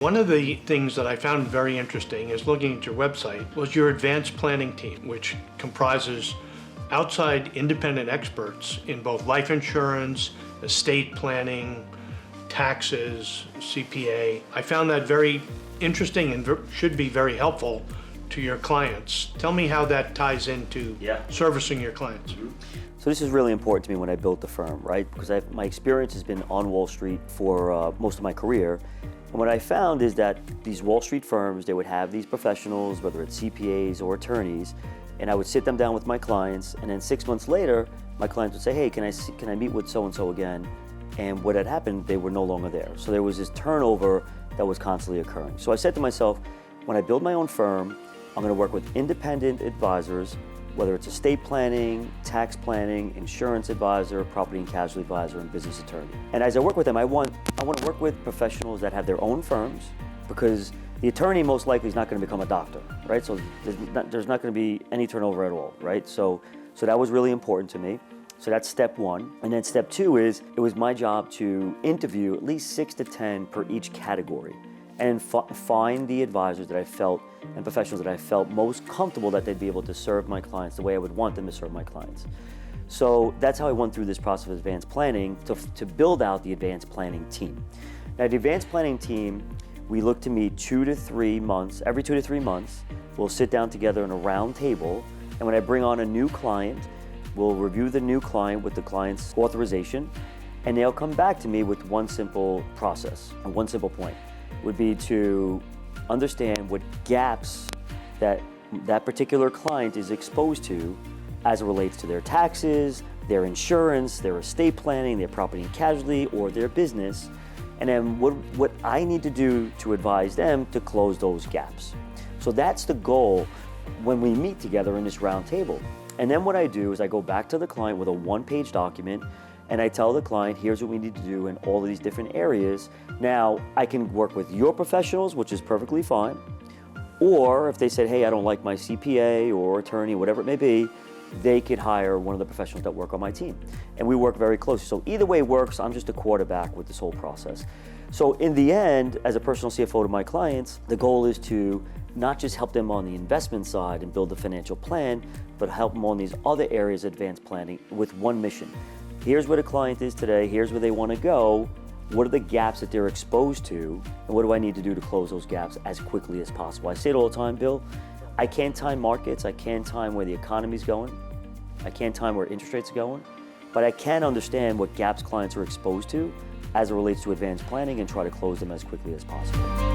One of the things that I found very interesting is looking at your website was your advanced planning team, which comprises outside independent experts in both life insurance, estate planning, taxes, CPA. I found that very interesting and should be very helpful to your clients. Tell me how that ties into servicing your clients. So this is really important to me when I built the firm, right? Because my experience has been on Wall Street for most of my career. And what I found is that these Wall Street firms, they would have these professionals, whether it's CPAs or attorneys, and I would sit them down with my clients, and then 6 months later, my clients would say, hey, can I meet with so-and-so again? And what had happened, they were no longer there. So there was this turnover that was constantly occurring. So I said to myself, when I build my own firm, I'm gonna work with independent advisors, whether it's estate planning, tax planning, insurance advisor, property and casualty advisor, and business attorney. And as I work with them, I want to work with professionals that have their own firms, because the attorney most likely is not going to become a doctor, right? So there's not going to be any turnover at all, right? So that was really important to me. So that's step one. And then step two is, it was my job to interview at least 6 to 10 per each category, and find the advisors that I felt and professionals that I felt most comfortable that they'd be able to serve my clients the way I would want them to serve my clients. So that's how I went through this process of advanced planning to build out the advanced planning team. Now, the advanced planning team, we look to meet 2 to 3 months. Every 2 to 3 months, we'll sit down together in a round table, and when I bring on a new client, we'll review the new client with the client's authorization, and they'll come back to me with one simple process, and one simple point would be to understand what gaps that particular client is exposed to as it relates to their taxes, their insurance, their estate planning, their property and casualty, or their business, and then what I need to do to advise them to close those gaps. So that's the goal when we meet together in this round table. And then what I do is I go back to the client with a one-page document, and I tell the client, here's what we need to do in all of these different areas. Now, I can work with your professionals, which is perfectly fine, or if they said, hey, I don't like my CPA or attorney, whatever it may be, they could hire one of the professionals that work on my team. And we work very closely. So either way works, I'm just a quarterback with this whole process. So in the end, as a personal CFO to my clients, the goal is to not just help them on the investment side and build a financial plan, but help them on these other areas of advanced planning with one mission. Here's where the client is today, here's where they want to go, what are the gaps that they're exposed to, and what do I need to do to close those gaps as quickly as possible? I say it all the time, Bill, I can't time markets, I can't time where the economy's going, I can't time where interest rates are going, but I can understand what gaps clients are exposed to as it relates to advanced planning and try to close them as quickly as possible.